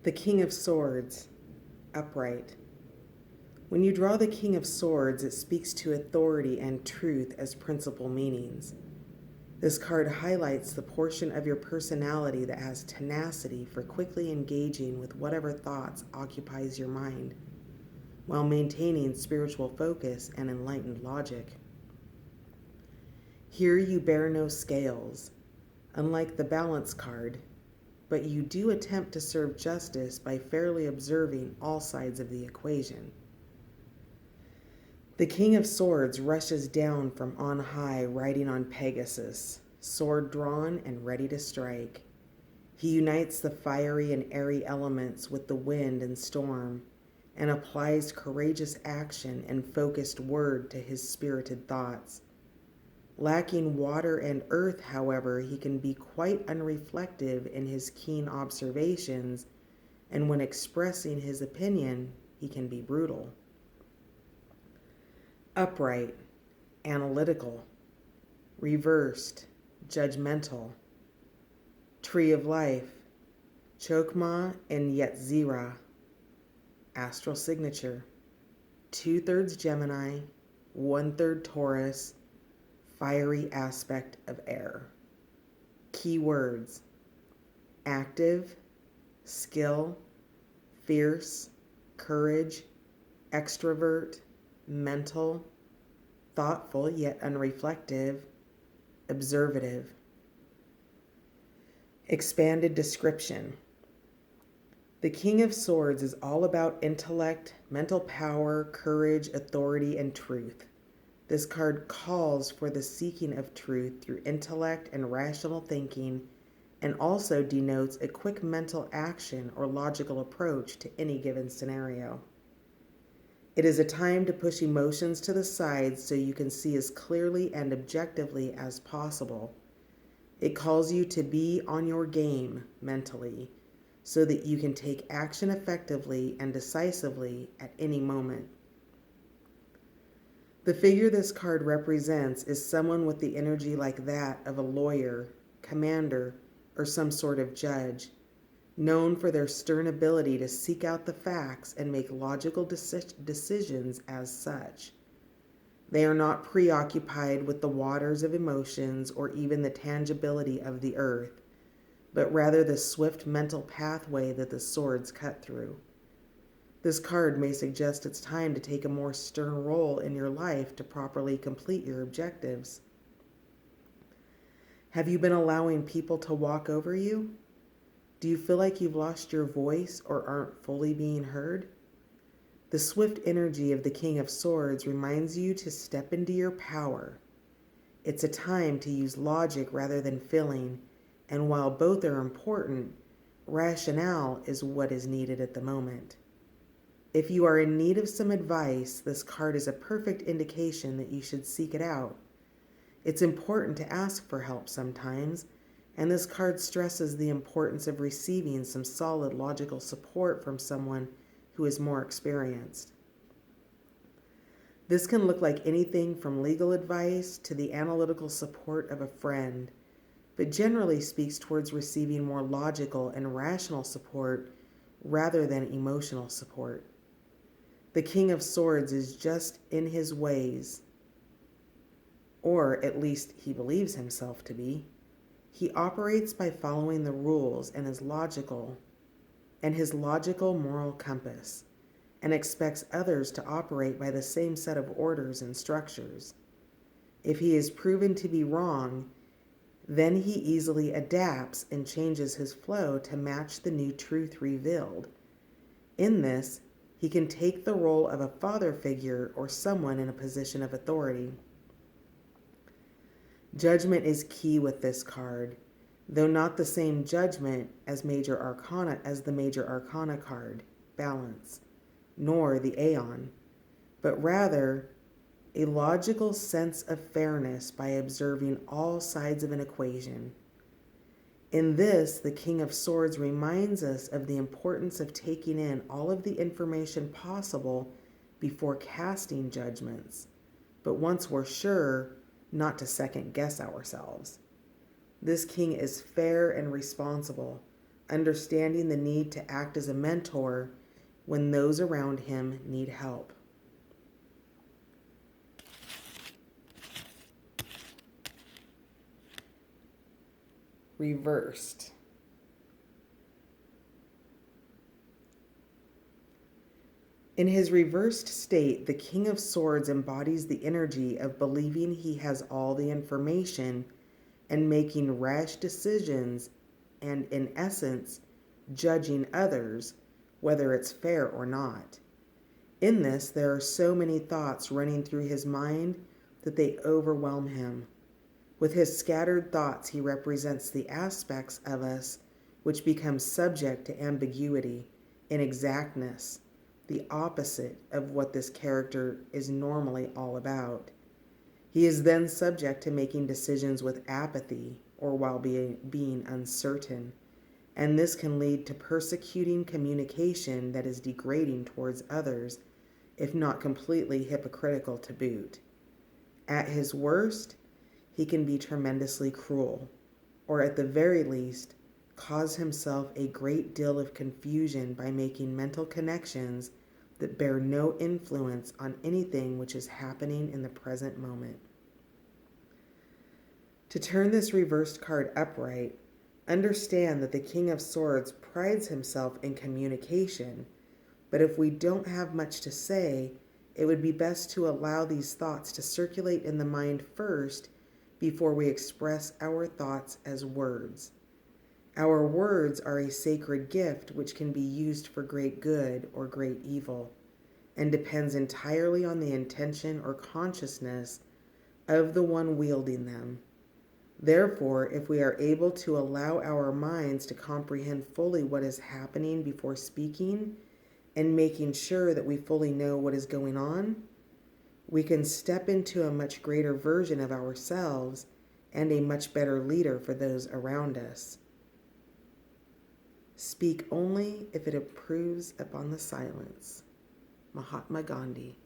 The King of Swords, upright. When you draw the King of Swords, it speaks to authority and truth as principal meanings. This card highlights the portion of your personality that has tenacity for quickly engaging with whatever thoughts occupies your mind, while maintaining spiritual focus and enlightened logic. Here you bear no scales, unlike the balance card, but you do attempt to serve justice by fairly observing all sides of the equation. The King of Swords rushes down from on high, riding on Pegasus, sword drawn and ready to strike. He unites the fiery and airy elements with the wind and storm, and applies courageous action and focused word to his spirited thoughts. Lacking water and earth, however, he can be quite unreflective in his keen observations, and when expressing his opinion, he can be brutal. Upright, analytical, reversed, judgmental. Tree of Life, Chokmah and Yetzirah. Astral signature, 2/3 Gemini, 1/3 Taurus, fiery aspect of air. Keywords: active, skill, fierce, courage, extrovert, mental, thoughtful yet unreflective, observative. Expanded description. The King of Swords is all about intellect, mental power, courage, authority, and truth. This card calls for the seeking of truth through intellect and rational thinking, and also denotes a quick mental action or logical approach to any given scenario. It is a time to push emotions to the side so you can see as clearly and objectively as possible. It calls you to be on your game mentally, so that you can take action effectively and decisively at any moment. The figure this card represents is someone with the energy like that of a lawyer, commander, or some sort of judge, known for their stern ability to seek out the facts and make logical decisions as such. They are not preoccupied with the waters of emotions or even the tangibility of the earth, but rather the swift mental pathway that the swords cut through. This card may suggest it's time to take a more stern role in your life to properly complete your objectives. Have you been allowing people to walk over you? Do you feel like you've lost your voice or aren't fully being heard? The swift energy of the King of Swords reminds you to step into your power. It's a time to use logic rather than feeling, and while both are important, rationale is what is needed at the moment. If you are in need of some advice, this card is a perfect indication that you should seek it out. It's important to ask for help sometimes, and this card stresses the importance of receiving some solid logical support from someone who is more experienced. This can look like anything from legal advice to the analytical support of a friend, but generally speaks towards receiving more logical and rational support rather than emotional support. The King of Swords is just in his ways, or at least he believes himself to be. He operates by following the rules and his logical moral compass, and expects others to operate by the same set of orders and structures. If he is proven to be wrong, then he easily adapts and changes his flow to match the new truth revealed. In this, he can take the role of a father figure or someone in a position of authority. Judgment is key with this card, though not the same judgment as the Major Arcana card, Balance, nor the Aeon, but rather a logical sense of fairness by observing all sides of an equation. In this, the King of Swords reminds us of the importance of taking in all of the information possible before casting judgments, but once we're sure, not to second guess ourselves. This king is fair and responsible, understanding the need to act as a mentor when those around him need help. Reversed. In his reversed state, the King of Swords embodies the energy of believing he has all the information and making rash decisions and, in essence, judging others, whether it's fair or not. In this, there are so many thoughts running through his mind that they overwhelm him. With his scattered thoughts, he represents the aspects of us which become subject to ambiguity, inexactness, the opposite of what this character is normally all about. He is then subject to making decisions with apathy or while being uncertain, and this can lead to persecuting communication that is degrading towards others, if not completely hypocritical to boot. At his worst, he can be tremendously cruel, or at the very least, cause himself a great deal of confusion by making mental connections that bear no influence on anything which is happening in the present moment. To turn this reversed card upright, understand that the King of Swords prides himself in communication, but if we don't have much to say, it would be best to allow these thoughts to circulate in the mind first before we express our thoughts as words. Our words are a sacred gift which can be used for great good or great evil, and depends entirely on the intention or consciousness of the one wielding them. Therefore, if we are able to allow our minds to comprehend fully what is happening before speaking and making sure that we fully know what is going on, we can step into a much greater version of ourselves and a much better leader for those around us. Speak only if it improves upon the silence. Mahatma Gandhi.